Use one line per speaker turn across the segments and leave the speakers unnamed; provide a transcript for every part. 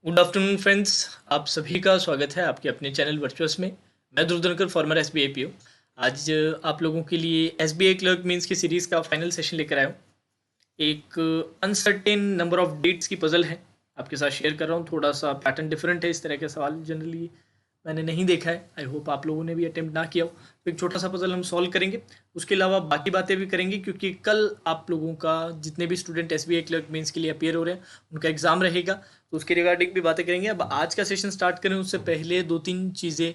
Good afternoon friends. आप सभी का स्वागत है आपके अपने चैनल वर्चुअस में। मैं ध्रुव फॉर्मर एसबीआई पीओ। आज आप लोगों के लिए एसबीआई क्लर्क मींस की सीरीज़ का फाइनल सेशन लेकर आया हूँ। एक अनसर्टेन नंबर ऑफ डेट्स की पजल है, आपके साथ शेयर कर रहा हूँ। थोड़ा सा पैटर्न डिफरेंट है, इस तरह के सवाल जनरली मैंने नहीं देखा है। आई होप आप लोगों ने भी अटेम्प्ट ना किया हो। तो एक छोटा सा पजल हम सॉल्व करेंगे, उसके अलावा बाकी बातें भी करेंगे, क्योंकि कल आप लोगों का जितने भी स्टूडेंट एसबीआई क्लर्क मेंस के लिए अपीयर हो रहे हैं उनका एग्जाम रहेगा, तो उसके रिगार्डिंग भी बातें करेंगे। अब आज का सेशन स्टार्ट करें उससे पहले दो तीन चीज़ें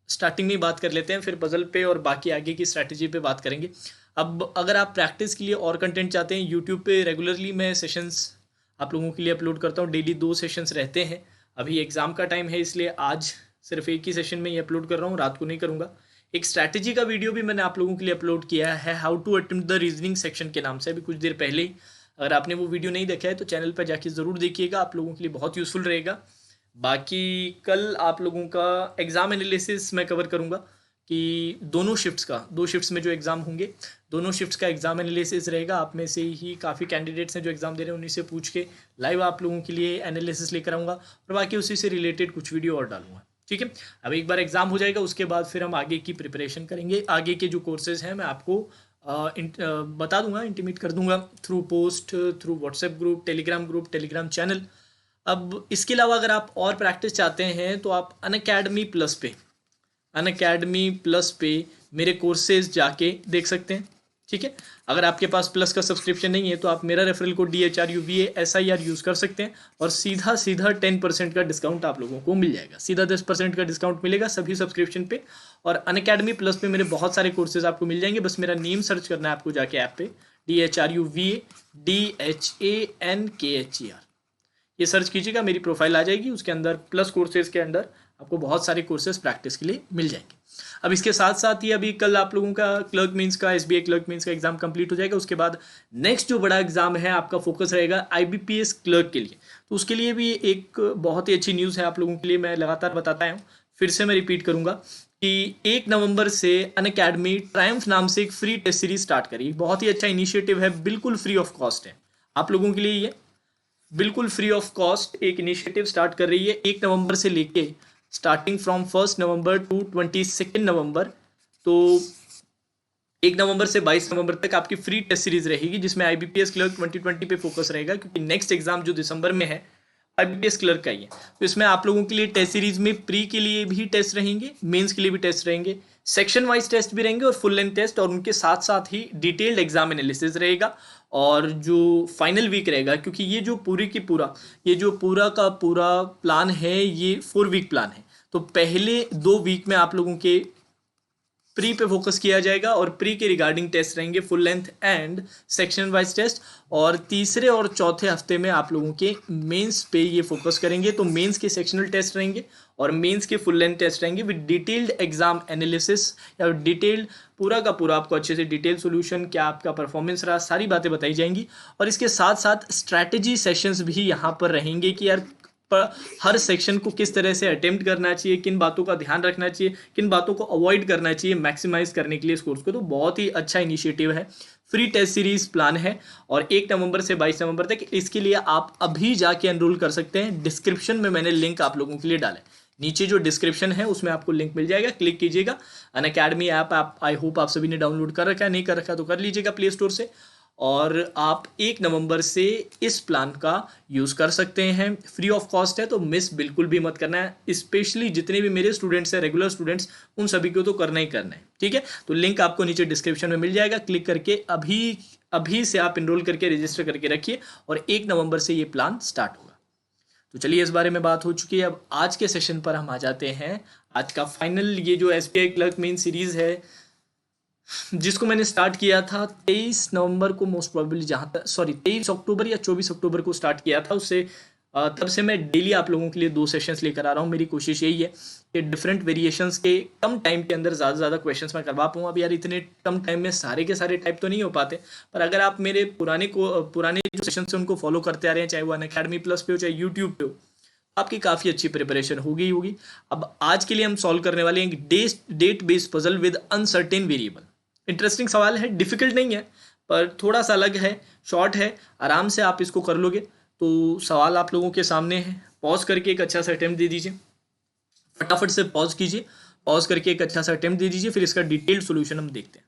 स्टार्टिंग में बात कर लेते हैं, फिर पजल पे और बाकी आगे की स्ट्रैटेजी पे बात करेंगे। अब अगर आप प्रैक्टिस के लिए और कंटेंट चाहते हैं, यूट्यूब पे रेगुलरली मैं सेशंस आप लोगों के लिए अपलोड करता हूँ। डेली 2 सेशंस रहते हैं। अभी एग्ज़ाम का टाइम है, इसलिए आज सिर्फ एक ही सेशन में ही अपलोड कर रहा हूँ, रात को नहीं करूँगा। एक स्ट्रैटेजी का वीडियो भी मैंने आप लोगों के लिए अपलोड किया है, how to attempt the reasoning section के नाम से, अभी कुछ देर पहले ही। अगर आपने वो वीडियो नहीं देखा है तो चैनल पर जाके ज़रूर देखिएगा, आप लोगों के लिए बहुत यूज़फुल रहेगा। बाकी कल आप लोगों का एग्ज़ाम एनालिसिस मैं कवर करूँगा कि दोनों शिफ्ट्स का, 2 शिफ्ट्स में जो एग्ज़ाम होंगे, दोनों शिफ्ट्स का एग्ज़ाम एनालिसिस रहेगा। आप में से ही काफ़ी कैंडिडेट्स हैं जो एग्ज़ाम दे रहे हैं, उन्हीं से पूछ के लाइव आप लोगों के लिए एनालिसिस लेकर आऊँगा और बाकी उसी से रिलेटेड कुछ वीडियो और डालूंगा। ठीक है, अब एक बार एग्ज़ाम हो जाएगा उसके बाद फिर हम आगे की प्रिपरेशन करेंगे। आगे के जो कोर्सेज़ हैं मैं आपको बता दूंगा, इंटीमेट कर दूंगा through post, through WhatsApp group, Telegram channel. अब इसके अलावा अगर आप और प्रैक्टिस चाहते हैं तो आप अनअकैडमी प्लस पे मेरे कोर्सेज जाके देख सकते हैं। ठीक है, अगर आपके पास प्लस का सब्सक्रिप्शन नहीं है तो आप मेरा रेफरल कोड DHRUVASIR यूज़ कर सकते हैं और सीधा 10% का डिस्काउंट आप लोगों को मिल जाएगा। सीधा 10% का डिस्काउंट मिलेगा सभी सब्सक्रिप्शन पे। और अनअकैडमी प्लस पे मेरे बहुत सारे कोर्सेज आपको मिल जाएंगे। बस मेरा नेम सर्च करना है आपको जाके ऐप पे, DHRUVADHANKHER, ये सर्च कीजिएगा, मेरी प्रोफाइल आ जाएगी। उसके अंदर प्लस कोर्सेज के अंदर आपको बहुत सारे कोर्सेज प्रैक्टिस के लिए मिल जाएंगे। अब इसके साथ साथ ही अभी कल आप लोगों का क्लर्क मींस का, एसबीआई क्लर्क मींस का एग्जाम कंप्लीट हो जाएगा। उसके बाद नेक्स्ट जो बड़ा एग्जाम है आपका फोकस रहेगा IBPS क्लर्क के लिए। तो उसके लिए भी एक बहुत ही अच्छी न्यूज़ है आप लोगों के लिए, मैं लगातार बताता हूँ, फिर से मैं रिपीट करूंगा कि 1 नवंबर से अनअकैडमी ट्रायम्फ नाम से एक फ्री टेस्ट सीरीज स्टार्ट करी। बहुत ही अच्छा इनिशिएटिव है, बिल्कुल फ्री ऑफ कॉस्ट है आप लोगों के लिए। ये बिल्कुल फ्री ऑफ कॉस्ट एक इनिशिएटिव स्टार्ट कर रही है 1 नवंबर से लेके, स्टार्टिंग फ्रॉम 1 नवंबर टू 22 नवंबर। तो 1 नवंबर से 22 नवंबर तक आपकी फ्री टेस्ट सीरीज रहेगी, जिसमें IBPS क्लर्क 2020 पे फोकस रहेगा, क्योंकि नेक्स्ट एग्जाम जो दिसंबर में है IBPS क्लर्क का ही है। तो इसमें आप लोगों के लिए टेस्ट सीरीज में प्री के लिए भी टेस्ट रहेंगे, मेंस के लिए भी टेस्ट रहेंगे, सेक्शन वाइज टेस्ट भी रहेंगे और फुल लेंथ टेस्ट, और उनके साथ साथ ही डिटेल्ड एग्जाम एनालिसिस रहेगा। और जो फाइनल वीक रहेगा, क्योंकि ये जो पूरा का पूरा प्लान है, ये 4 वीक प्लान है। तो पहले 2 वीक में आप लोगों के प्री पे फोकस किया जाएगा और प्री के रिगार्डिंग टेस्ट रहेंगे, full length and section wise test. और तीसरे और चौथे हफ्ते में आप लोगों के मेंस पे ये फोकस करेंगे। तो मेंस के सेक्शनल टेस्ट रहेंगे और मेंस के फुल लेंथ टेस्ट रहेंगे विद डिटेल्ड एग्जाम एनालिसिस, या डिटेल्ड पूरा का पूरा आपको अच्छे से डिटेल सोल्यूशन, क्या आपका परफॉर्मेंस रहा, सारी बातें बताई जाएंगी। और इसके साथ साथ स्ट्रैटेजी सेशंस भी यहाँ पर रहेंगे कि यार हर सेक्शन को किस तरह से अटेम्प्ट करना चाहिए, किन बातों का ध्यान रखना चाहिए, किन बातों को अवॉइड करना चाहिए मैक्सिमाइज करने के लिए इस कोर्स को। तो बहुत ही अच्छा इनिशिएटिव है, फ्री टेस्ट सीरीज प्लान है और 1 नवंबर से 22 नवंबर तक। इसके लिए आप अभी जाके एनरोल कर सकते हैं। डिस्क्रिप्शन में मैंने लिंक आप लोगों के लिए डाला है, नीचे जो डिस्क्रिप्शन है उसमें आपको लिंक मिल जाएगा, क्लिक कीजिएगा। अनअकैडमी ऐप आप, आई होप आप सभी ने डाउनलोड कर रखा है, नहीं कर रखा तो कर लीजिएगा प्ले स्टोर से। और आप 1 नवंबर से इस प्लान का यूज़ कर सकते हैं, फ्री ऑफ कॉस्ट है, तो मिस बिल्कुल भी मत करना है। स्पेशली जितने भी मेरे स्टूडेंट्स हैं, रेगुलर स्टूडेंट्स, उन सभी को तो करना ही करना है। ठीक है, तो लिंक आपको नीचे डिस्क्रिप्शन में मिल जाएगा, क्लिक करके अभी से आप इनरोल करके रजिस्टर करके रखिए और 1 नवंबर से ये प्लान स्टार्ट होगा। तो चलिए, इस बारे में बात हो चुकी है। अब आज के सेशन पर हम आ जाते हैं। आज का फाइनल ये जो एसबीआई क्लर्क मेन सीरीज है, जिसको मैंने स्टार्ट किया था 23 नवंबर को, मोस्ट प्रोबेबली, जहाँ तक 23 अक्टूबर या 24 अक्टूबर को स्टार्ट किया था। उससे तब से मैं डेली आप लोगों के लिए 2 सेशंस लेकर आ रहा हूँ। मेरी कोशिश यही है कि डिफरेंट वेरिएशंस के कम टाइम के अंदर ज़्यादा से ज़्यादा क्वेश्चंस मैं करवा पाऊँ। अब यार इतने कम टाइम में सारे के सारे टाइप तो नहीं हो पाते, पर अगर आप मेरे पुराने जो सेशन से उनको फॉलो करते आ रहे हैं, चाहे वो अनअकैडमी प्लस पे हो चाहे यूट्यूब पे हो, आपकी काफ़ी अच्छी प्रिपरेशन होगी ही होगी। अब आज के लिए हम सॉल्व करने वाले हैं date based puzzle with uncertain variable. Interesting सवाल है, डिफिकल्ट नहीं है, पर थोड़ा सा अलग है, शॉर्ट है, आराम से आप इसको कर लोगे। तो सवाल आप लोगों के सामने है, पॉज करके एक अच्छा सा अटेम्प्ट दे दीजिए, फटाफट से पॉज कीजिए, पॉज करके एक अच्छा सा अटेम्प्ट दे दीजिए, फिर इसका डिटेल्ड सॉल्यूशन हम देखते हैं।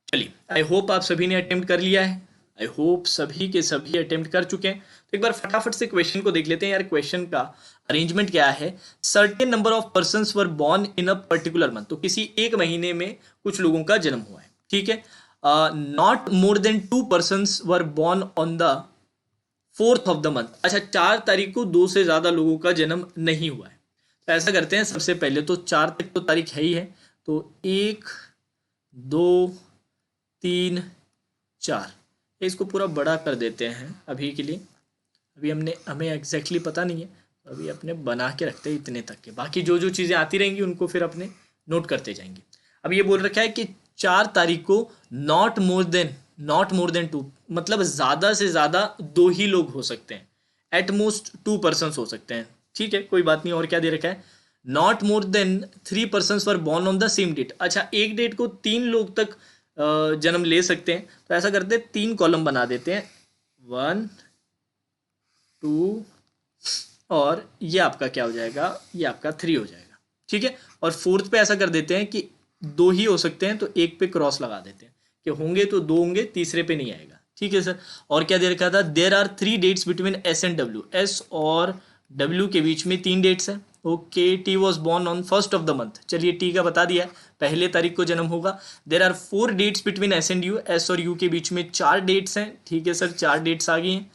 चलिए, आई होप आप सभी ने अटेम्प्ट कर लिया है, आई होप सभी के सभी अटेम्प्ट कर चुके हैं। तो एक बार फटाफट से क्वेश्चन को देख लेते हैं यार। क्वेश्चन का अरेंजमेंट क्या है? Certain number of persons were born in a particular month, तो किसी एक महीने में कुछ लोगों का जन्म हुआ है, ठीक है। Not more then 2 persons were born on the 4th of the month. अच्छा, 4 तारीख को 2 से ज्यादा लोगों का जन्म नहीं हुआ है। तो ऐसा करते हैं, सबसे पहले तो 4 तक तो तारीख है ही है, तो 1 2 3 4, इसको पूरा बड़ा कर देते हैं अभी के लिए। अभी हमें एग्जैक्टली पता नहीं है, अभी अपने बना के रखते हैं इतने तक के, बाकी जो जो चीज़ें आती रहेंगी उनको फिर अपने नोट करते जाएंगे। अब ये बोल रखा है कि 4 तारीख को नॉट मोर देन 2, मतलब ज़्यादा से ज़्यादा 2 ही लोग हो सकते हैं, एट मोस्ट 2 पर्सन्स हो सकते हैं, ठीक है, कोई बात नहीं। और क्या दे रखा है? Not more than 3 persons were born on the same date. अच्छा, एक डेट को 3 लोग तक जन्म ले सकते हैं, तो ऐसा करते हैं 3 कॉलम बना देते हैं, 1 2 और ये आपका क्या हो जाएगा, ये आपका 3 हो जाएगा, ठीक है। और 4th पे ऐसा कर देते हैं कि 2 ही हो सकते हैं, तो 1 पे क्रॉस लगा देते हैं कि होंगे तो 2 होंगे, तीसरे पे नहीं आएगा, ठीक है सर। और क्या दे रखा था? There are 3 dates between S and W, S और डब्ल्यू के बीच में 3 डेट्स हैं। Okay, T was born on 1st of the month, चलिए टी का बता दिया है, पहले तारीख को जन्म होगा। There are 4 dates between S and U, S और यू के बीच में 4 डेट्स हैं, ठीक है सर, 4 डेट्स आ गई हैं।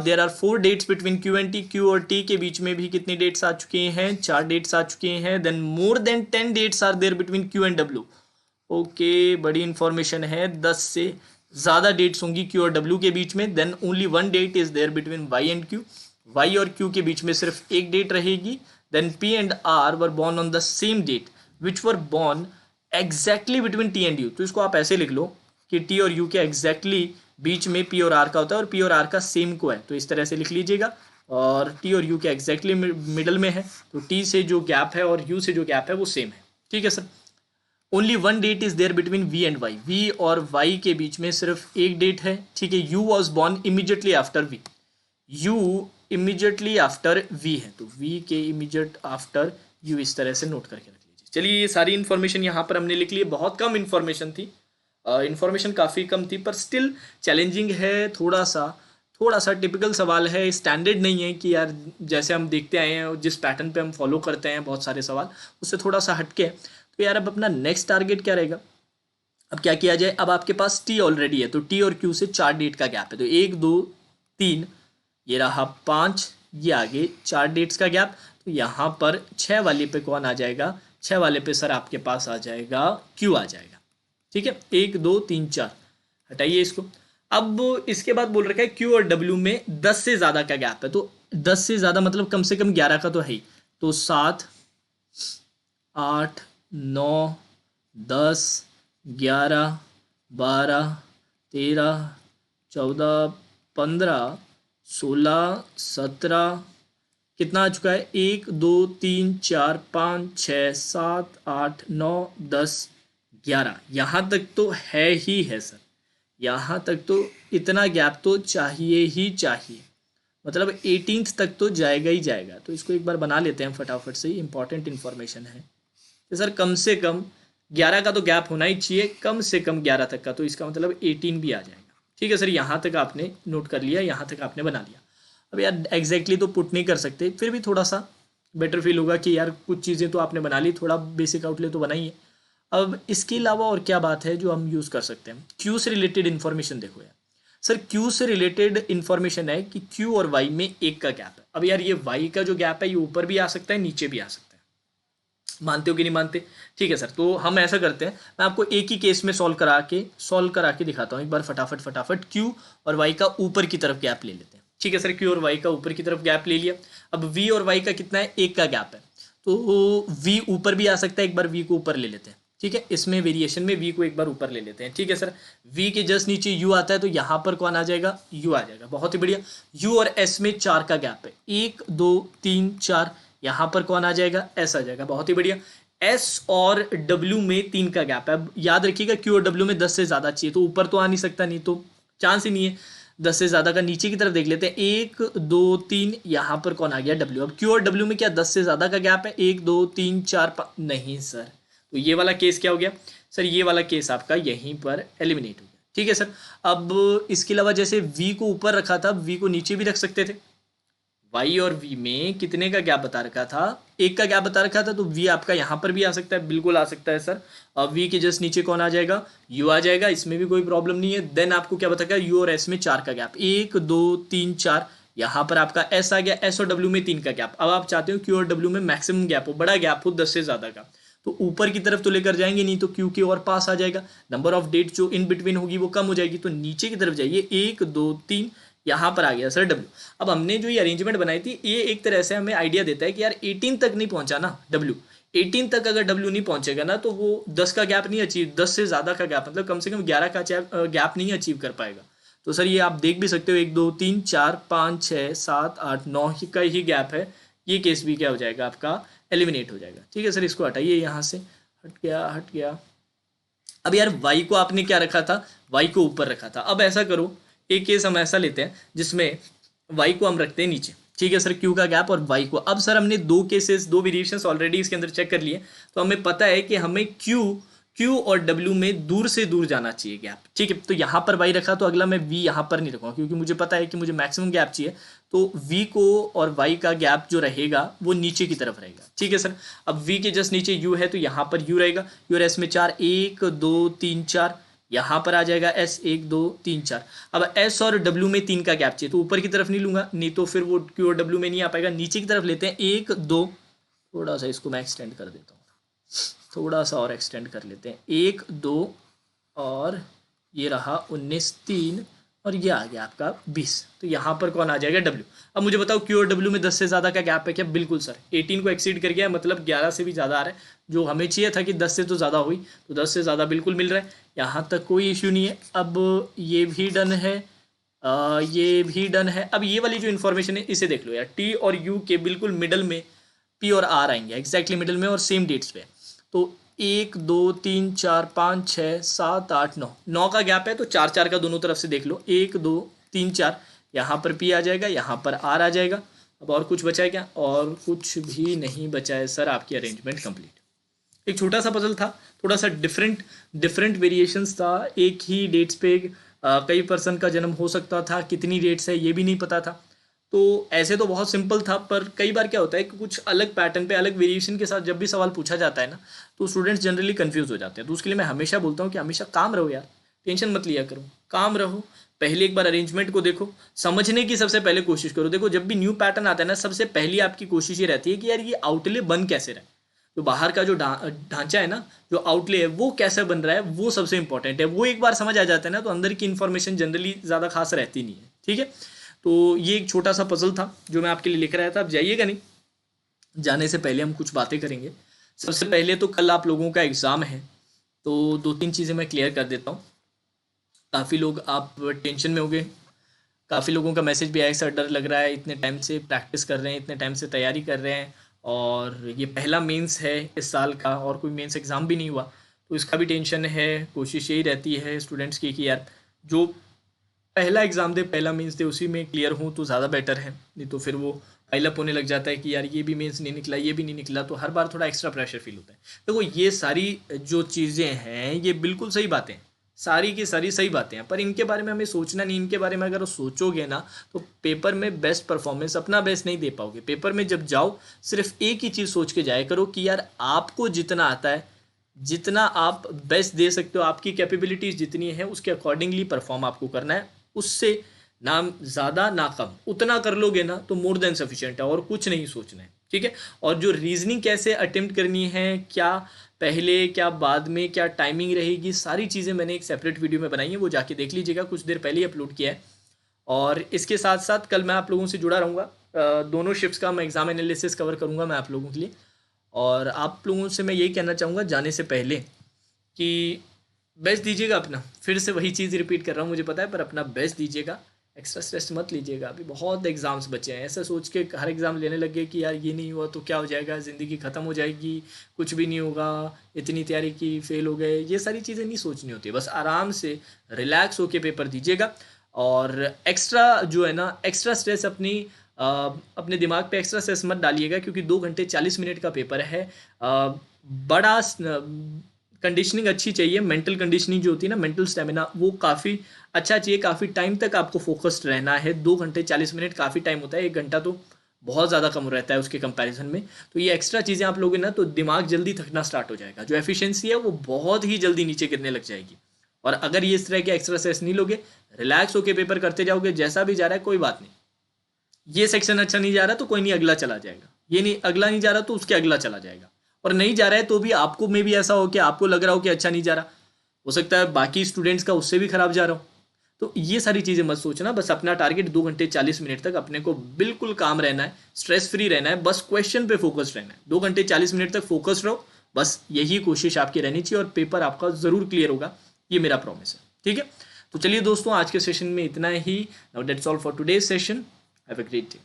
There are 4 dates between Q and T, Q और टी के बीच में भी कितनी डेट्स आ चुकी हैं? 4 डेट्स आ चुकी हैं। Then more than 10 dates are there between Q and W. Okay, बड़ी इंफॉर्मेशन है, 10 से ज़्यादा डेट्स होंगी क्यू और डब्ल्यू के बीच में। Then only 1 date is there between Y and Q, Y और क्यू के बीच में सिर्फ एक डेट रहेगी। Then P and R were born on the same date, which were born exactly between T and U। तो इसको आप ऐसे लिख लो कि T और U के exactly बीच में P और R का होता है, और P और R का सेम को है, तो इस तरह से लिख लीजिएगा। और T और U के exactly मिडल में है, तो T से जो गैप है और U से जो गैप है वो सेम है, ठीक है sir. Only 1 date is there between V and Y, V और Y के बीच में सिर्फ एक डेट है, ठीक है। U was born immediately after V, U immediately after V है, तो V के इमीडिएट आफ्टर U, इस तरह से नोट करके रख लीजिए। चलिए, ये सारी इन्फॉर्मेशन यहाँ पर हमने लिख ली है, बहुत कम इन्फॉर्मेशन थी, इन्फॉर्मेशन काफ़ी कम थी, पर स्टिल चैलेंजिंग है, थोड़ा सा टिपिकल सवाल है, स्टैंडर्ड नहीं है कि यार जैसे हम देखते आए हैं, जिस पैटर्न पे हम फॉलो करते हैं बहुत सारे सवाल, उससे थोड़ा सा हटके है। तो यार अब अपना नेक्स्ट टारगेट क्या रहेगा? अब क्या किया जाए? अब आपके पास T ऑलरेडी है, तो T और Q से 4 डेट का गैप है, तो 1 2 3, ये रहा 5, ये आगे 4 डेट्स का गैप, तो यहाँ पर 6 वाले पे कौन आ जाएगा? 6 वाले पे सर आपके पास आ जाएगा Q आ जाएगा, ठीक है। 1 2 3 4, हटाइए इसको। अब इसके बाद बोल रखा है Q और W में 10 से ज़्यादा का गैप है, तो 10 से ज़्यादा मतलब कम से कम 11 का तो है ही, तो 7 8 9 10 11 12 13 14 15 16 17, कितना आ चुका है? 1 2 3 4 5 6 7 8 9 10 11, यहाँ तक तो है ही है सर, यहाँ तक तो इतना गैप तो चाहिए ही चाहिए, मतलब 18th तक तो जाएगा ही जाएगा। तो इसको एक बार बना लेते हैं फटाफट से, इंपॉर्टेंट इन्फॉर्मेशन है कि सर कम से कम 11 का तो गैप होना ही चाहिए, कम से कम 11 तक का, तो इसका मतलब 18 भी आ जाएगा, ठीक है सर। यहाँ तक आपने नोट कर लिया, यहाँ तक आपने बना लिया। अब यार एग्जैक्टली तो पुट नहीं कर सकते, फिर भी थोड़ा सा बेटर फील होगा कि यार कुछ चीज़ें तो आपने बना ली, थोड़ा बेसिक आउटले तो बनाइए। अब इसके अलावा और क्या बात है जो हम यूज़ कर सकते हैं? क्यू से रिलेटेड इन्फॉर्मेशन देखो यार, सर क्यू से रिलेटेड इन्फॉर्मेशन है कि क्यू और वाई में 1 का गैप है। अब यार ये वाई का जो गैप है ये ऊपर भी आ सकता है, नीचे भी आ सकता है, मानते हो कि नहीं मानते? ठीक है सर, तो हम ऐसा करते हैं, मैं आपको एक ही केस में सॉल्व करा के दिखाता हूँ एक बार फटाफट। क्यू और वाई का ऊपर की तरफ गैप ले लेते हैं, ठीक है सर। क्यू और वाई का ऊपर की तरफ गैप ले लिया। अब वी और वाई का कितना है? 1 का गैप है, तो वी ऊपर भी आ सकता है, एक बार वी को ऊपर ले लेते हैं, ठीक है। इसमें वेरिएशन में वी को एक बार ऊपर ले लेते हैं, ठीक है सर। वी के जस्ट नीचे यू आता है, तो यहाँ पर कौन आ जाएगा? यू आ जाएगा, बहुत ही बढ़िया। यू और एस में 4 का गैप है, 1 2 3 4, यहाँ पर कौन आ जाएगा? एस आ जाएगा, बहुत ही बढ़िया। एस और डब्ल्यू में 3 का गैप है। अब याद रखिएगा क्यू और डब्ल्यू में 10 से ज़्यादा चाहिए, तो ऊपर तो आ नहीं सकता, नहीं तो चांस ही नहीं है। 10 से ज़्यादा का नीचे की तरफ देख लेते हैं, 1 2 3, यहाँ पर कौन आ गया W। अब Q और W में क्या 10 से ज़्यादा का गैप है, 1 2 3 4 5, नहीं सर। तो ये वाला केस क्या हो गया सर, ये वाला केस आपका यहीं पर एलिमिनेट हो गया। ठीक है सर। अब इसके अलावा जैसे V को ऊपर रखा था, V को नीचे भी रख सकते थे। Y और V में कितने का गैप बता रखा था, 1 का गैप बता रखा था, तो V आपका यहाँ पर भी आ सकता है, बिल्कुल आ सकता है सर। अब V के जस्ट नीचे कौन आ जाएगा, U आ जाएगा, इसमें भी कोई प्रॉब्लम नहीं है। देन आपको क्या बताया, U और S में 4 का गैप, 1 2 3 4, यहाँ पर आपका S आ गया, S और W में 3 का गैप। अब आप चाहते हो Q और W में मैक्सिमम गैप हो, बड़ा गैप हो 10 से ज़्यादा का, तो ऊपर की तरफ तो लेकर जाएंगे नहीं, तो Q के और पास आ जाएगा, नंबर ऑफ डेट जो इन बिटवीन होगी वो कम हो जाएगी, तो नीचे की तरफ जाइए, 1 2 3, यहाँ पर आ गया सर W। अब हमने जो ये अरेंजमेंट बनाई थी, ये एक तरह से हमें आइडिया देता है कि यार 18 तक नहीं पहुंचा ना W, 18 तक अगर W नहीं पहुंचेगा ना, तो वो 10 का गैप नहीं अचीव, 10 से ज़्यादा का गैप, मतलब कम से कम 11 का गैप नहीं अचीव कर पाएगा। तो सर ये आप देख भी सकते हो, 1 2 3 4 5 6 7 8 9 का ही गैप है, ये केस भी क्या हो जाएगा आपका, एलिमिनेट हो जाएगा। ठीक है सर, इसको हटाइए, यहाँ से हट गया हट गया। अब यार Y को आपने क्या रखा था, Y को ऊपर रखा था। अब ऐसा करो, एक केस हम ऐसा लेते हैं जिसमें Y को हम रखते हैं नीचे, ठीक है सर, Q का गैप और Y को। अब सर हमने दो केसेस, दो वेरिएशंस ऑलरेडी इसके अंदर चेक कर लिए, तो हमें पता है कि हमें Q और W में दूर से दूर जाना चाहिए गैप। ठीक है, तो यहाँ पर Y रखा, तो अगला मैं V यहाँ पर नहीं रखूँगा, क्योंकि मुझे पता है कि मुझे मैक्सिमम गैप चाहिए, तो V को और Y का गैप जो रहेगा वो नीचे की तरफ रहेगा। ठीक है सर। अब V के जस्ट नीचे U है, तो यहाँ पर U रहेगा, U और S में 4, 1 2 3 4, यहाँ पर आ जाएगा S, 1 2 3 4। अब S और W में 3 का गैप चाहिए, तो ऊपर की तरफ नहीं लूंगा, नहीं तो फिर वो Q और W में नहीं आ पाएगा, नीचे की तरफ लेते हैं, 1 2, थोड़ा सा इसको मैं एक्सटेंड कर देता हूँ, थोड़ा सा और एक्सटेंड कर लेते हैं, 1 2, और ये रहा 19 3, और ये आ गया आपका 20, तो यहाँ पर कौन आ जाएगा W। अब मुझे बताओ Q और W में 10 से ज़्यादा का गैप है क्या, बिल्कुल सर, 18 को एक्सीड कर गया है, मतलब 11 से भी ज़्यादा आ रहा है, जो हमें चाहिए था कि 10 से तो ज़्यादा हुई, तो 10 से ज़्यादा बिल्कुल मिल रहा है, यहाँ तक कोई इश्यू नहीं है। अब ये भी डन है, ये भी डन है। अब ये वाली जो इन्फॉर्मेशन है इसे देख लो यार, T और U के बिल्कुल मिडल में P और R आएंगे, एग्जैक्टली मिडल में और सेम डेट्स पे, तो 1 2 3 4 5 6 7 8 9, 9 का गैप है, तो 4 4 का दोनों तरफ से देख लो, 1 2 3 4, यहाँ पर P आ जाएगा, यहाँ पर R आ जाएगा। अब और कुछ बचा है क्या, और कुछ भी नहीं बचा है सर, आपकी अरेंजमेंट कंप्लीट। एक छोटा सा पजल था, थोड़ा सा डिफरेंट वेरिएशंस था, एक ही डेट्स पे कई पर्सन का जन्म हो सकता था, कितनी डेट्स है ये भी नहीं पता था। तो ऐसे तो बहुत सिंपल था, पर कई बार क्या होता है कि कुछ अलग पैटर्न पे, अलग वेरिएशन के साथ जब भी सवाल पूछा जाता है ना, तो स्टूडेंट्स जनरली कंफ्यूज हो जाते हैं। तो उसके लिए मैं हमेशा बोलता हूँ कि हमेशा काम रहो यार, टेंशन मत लिया करो, काम रहो, पहले एक बार अरेंजमेंट को देखो, समझने की सबसे पहले कोशिश करो। देखो जब भी न्यू पैटर्न आता है ना, सबसे पहली आपकी कोशिश ये रहती है कि यार ये आउटले बन कैसे रहे, जो बाहर का जो ढांचा है ना, जो आउटले है वो कैसे बन रहा है, वो सबसे इंपॉर्टेंट है। वो एक बार समझ आ जाता है ना, तो अंदर की इन्फॉर्मेशन जनरली ज़्यादा खास रहती नहीं है। ठीक है, तो ये एक छोटा सा पजल था जो मैं आपके लिए लिख रहा था। अब जाइएगा नहीं, जाने से पहले हम कुछ बातें करेंगे। सबसे पहले तो कल आप लोगों का एग्ज़ाम है, तो 2-3 चीज़ें मैं क्लियर कर देता हूँ। काफ़ी लोग आप टेंशन में हो गए, काफ़ी लोगों का मैसेज भी आया, सर डर लग रहा है, इतने टाइम से प्रैक्टिस कर रहे हैं, इतने टाइम से तैयारी कर रहे हैं, और ये पहला मेंस है इस साल का, और कोई मेंस एग्ज़ाम भी नहीं हुआ, तो इसका भी टेंशन है। कोशिश यही रहती है स्टूडेंट्स की कि यार जो पहला एग्ज़ाम दे, पहला मेंस दे, उसी में क्लियर हूँ तो ज़्यादा बेटर है, नहीं तो फिर वो पाइलअप होने लग जाता है कि यार ये भी मेंस नहीं निकला, ये भी नहीं निकला, तो हर बार थोड़ा एक्स्ट्रा प्रेशर फील होता है। देखो ये सारी जो चीज़ें हैं ये बिल्कुल सही बातें हैं, सारी की सारी सही बातें हैं, पर इनके बारे में हमें सोचना नहीं। इनके बारे में अगर सोचोगे ना, तो पेपर में बेस्ट परफॉर्मेंस, अपना बेस्ट नहीं दे पाओगे। पेपर में जब जाओ, सिर्फ एक ही चीज़ सोच के जाया करो कि यार आपको जितना आता है, जितना आप बेस्ट दे सकते हो, आपकी कैपेबिलिटीज़ जितनी है उसके अकॉर्डिंगली परफॉर्म आपको करना है, उससे ना ज़्यादा ना कम, उतना कर लोगे ना तो मोर देन सफिशिएंट है, और कुछ नहीं सोचना है। ठीक है, और जो रीजनिंग कैसे अटेम्प्ट करनी है, क्या पहले क्या बाद में, क्या टाइमिंग रहेगी, सारी चीज़ें मैंने एक सेपरेट वीडियो में बनाई है, वो जाके देख लीजिएगा, कुछ देर पहले ही अपलोड किया है। और इसके साथ साथ कल मैं आप लोगों से जुड़ा रहूँगा, दोनों शिफ्ट्स का मैं एग्ज़ाम एनालिसिस कवर करूँगा मैं आप लोगों के लिए। और आप लोगों से मैं यही कहना चाहूँगा जाने से पहले कि बेस्ट दीजिएगा अपना, फिर से वही चीज़ रिपीट कर रहा हूँ मुझे पता है, पर अपना बेस्ट दीजिएगा, एक्स्ट्रा स्ट्रेस मत लीजिएगा। अभी बहुत एग्ज़ाम्स बचे हैं, ऐसा सोच के हर एग्ज़ाम लेने लग गए कि यार ये नहीं हुआ तो क्या हो जाएगा, ज़िंदगी ख़त्म हो जाएगी, कुछ भी नहीं होगा, इतनी तैयारी की, फेल हो गए, ये सारी चीज़ें नहीं सोचनी होती। बस आराम से रिलैक्स होके पेपर दीजिएगा। और एक्स्ट्रा जो है ना, एक्स्ट्रा स्ट्रेस अपने दिमाग पे एक्स्ट्रा स्ट्रेस मत डालिएगा, क्योंकि 2 घंटे 40 मिनट का पेपर है। बड़ा कंडीशनिंग अच्छी चाहिए, मेंटल कंडीशनिंग जो होती है ना, मेंटल स्टेमिना, वो काफ़ी अच्छा चाहिए। काफ़ी टाइम तक आपको फोकस्ड रहना है। 2 घंटे 40 मिनट काफ़ी टाइम होता है, 1 घंटा तो बहुत ज़्यादा कम रहता है उसके कंपैरिजन में। तो ये एक्स्ट्रा चीज़ें आप लोगे ना तो दिमाग जल्दी थकना स्टार्ट हो जाएगा, जो एफिशिएंसी है वो बहुत ही जल्दी नीचे गिरने लग जाएगी। और अगर ये इस तरह के एक्स्ट्रा स्ट्रेस नहीं लोगे, रिलैक्स होकर पेपर करते जाओगे, जैसा भी जा रहा है कोई बात नहीं, ये सेक्शन अच्छा नहीं जा रहा तो कोई नहीं, अगला चला जाएगा, ये नहीं अगला नहीं जा रहा तो उसके अगला चला जाएगा। और नहीं जा रहा है तो भी आपको में भी ऐसा हो कि आपको लग रहा हो कि अच्छा नहीं जा रहा, हो सकता है बाकी स्टूडेंट्स का उससे भी खराब जा रहा हो। तो ये सारी चीज़ें मत सोचना, बस अपना टारगेट 2 घंटे 40 मिनट तक अपने को बिल्कुल काम रहना है, स्ट्रेस फ्री रहना है, बस क्वेश्चन पे फोकस रहना है। 2 घंटे 40 मिनट तक फोकस रहो, बस यही कोशिश आपकी रहनी चाहिए, और पेपर आपका ज़रूर क्लियर होगा, ये मेरा प्रॉमिस है। ठीक है, तो चलिए दोस्तों, आज के सेशन में इतना ही। Now that's all for today's session. Have a great day.